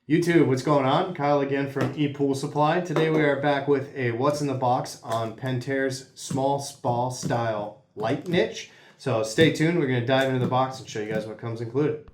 YouTube, what's going on? Kyle again from ePoolSupply. Today we are back with a what's in the box on Pentair's small spa style light niche. So stay tuned, we're going to dive into the box and show you guys what comes included.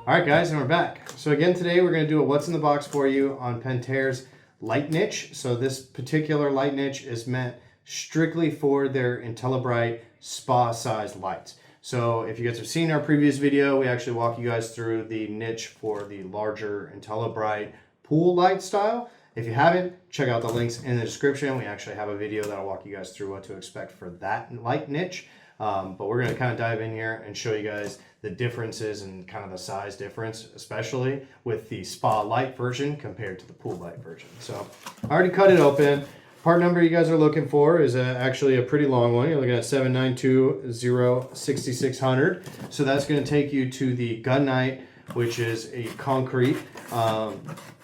Alright guys, and we're back. So again today we're going to do a what's in the box for you on Pentair's light niche. So this particular light niche is meant strictly for their IntelliBrite spa size lights. So if you guys have seen our previous video, we actually walk you guys through the niche for the larger IntelliBrite pool light style. If you haven't, check out the links in the description. We actually have a video that'll walk you guys through what to expect for that light niche. But we're going to kind of dive in here and show you guys the differences and kind of the size difference, especially with the spa light version compared to the pool light version. So I already cut it open. Part number you guys are looking for is actually a pretty long one. You're looking at 7920600. So that's going to take you to the Gunite, which is a concrete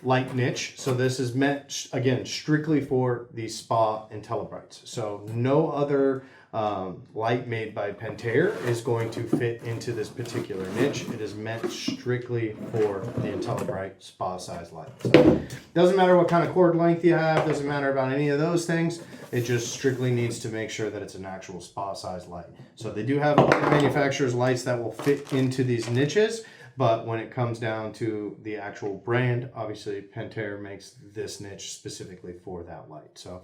light niche. So this is meant, again, strictly for the spa IntelliBrites. So no other light made by Pentair is going to fit into this particular niche. It is meant strictly for the IntelliBrite spa size light. So doesn't matter what kind of cord length you have, doesn't matter about any of those things. It just strictly needs to make sure that it's an actual spa size light. So they do have other manufacturers' lights that will fit into these niches, but when it comes down to the actual brand, obviously Pentair makes this niche specifically for that light. So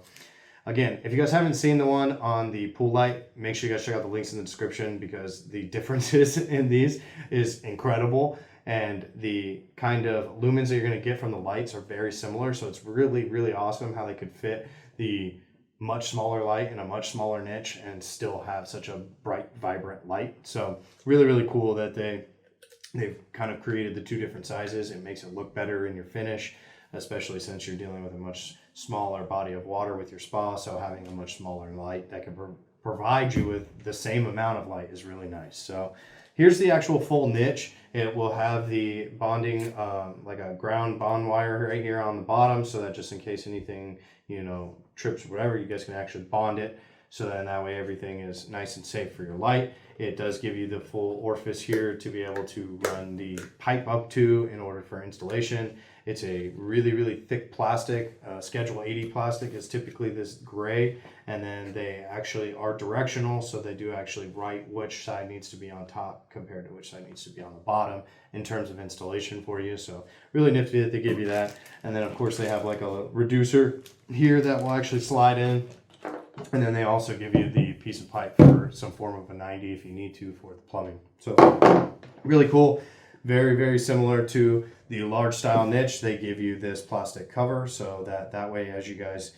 again, if you guys haven't seen the one on the pool light, make sure you guys check out the links in the description because the differences in these is incredible. And the kind of lumens that you're going to get from the lights are very similar. So it's really, really awesome how they could fit the much smaller light in a much smaller niche and still have such a bright, vibrant light. So really, really cool that they've kind of created the two different sizes. It makes it look better in your finish, especially since you're dealing with a much smaller body of water with your spa. So having a much smaller light that can provide you with the same amount of light is really nice. So here's the actual full niche. It will have the bonding, like a ground bond wire right here on the bottom, so that just in case anything, trips or whatever, you guys can actually bond it. So then that way everything is nice and safe for your light. It does give you the full orifice here to be able to run the pipe up to in order for installation. It's a really, really thick plastic. Schedule 80 plastic is typically this gray, and then they actually are directional, so they do actually write which side needs to be on top compared to which side needs to be on the bottom in terms of installation for you. So really nifty that they give you that. And then of course they have like a reducer here that will actually slide in. And then they also give you the piece of pipe for some form of a 90 if you need to for the plumbing. So really cool. Very, very similar to the large style niche. They give you this plastic cover so that way as you guys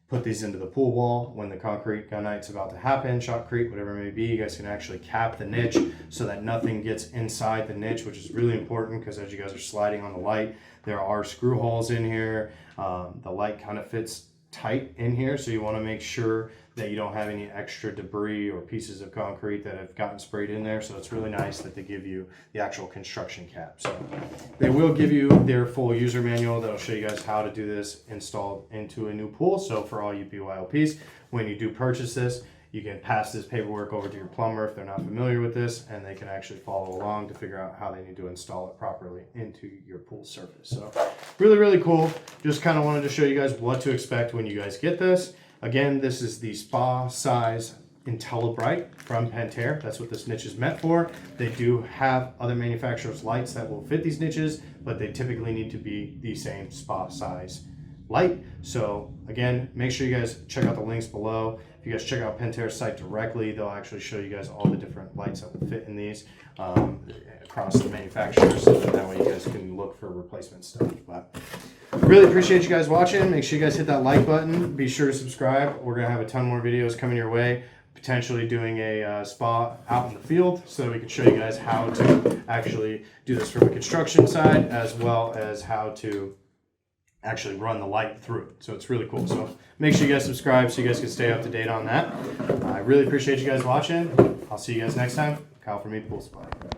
put these into the pool wall, when the concrete gunite's about to happen, shotcrete, whatever it may be, you guys can actually cap the niche so that nothing gets inside the niche, which is really important because as you guys are sliding on the light, there are screw holes in here. The light kind of fits tight in here, so you want to make sure that you don't have any extra debris or pieces of concrete that have gotten sprayed in there. So it's really nice that they give you the actual construction cap. So they will give you their full user manual that'll show you guys how to do this installed into a new pool. So for all you BYOPs, when you do purchase this, you can pass this paperwork over to your plumber if they're not familiar with this, and they can actually follow along to figure out how they need to install it properly into your pool surface. So really, really cool. Just kind of wanted to show you guys what to expect when you guys get this. Again, this is the spa size IntelliBrite from Pentair. That's what this niche is meant for. They do have other manufacturers' lights that will fit these niches, but they typically need to be the same spa size light. So again, make sure you guys check out the links below. If you guys check out Pentair's site directly, they'll actually show you guys all the different lights that will fit in these across the manufacturers, so that way you guys can look for replacement stuff. But really appreciate you guys watching. Make sure you guys hit that like button. Be sure to subscribe. We're gonna have a ton more videos coming your way, potentially doing a spa out in the field so that we can show you guys how to actually do this from a construction side, as well as how to actually run the light through it. So it's really cool. So make sure you guys subscribe so you guys can stay up to date on that. I really appreciate you guys watching. I'll see you guys next time. Kyle from ePoolSupply.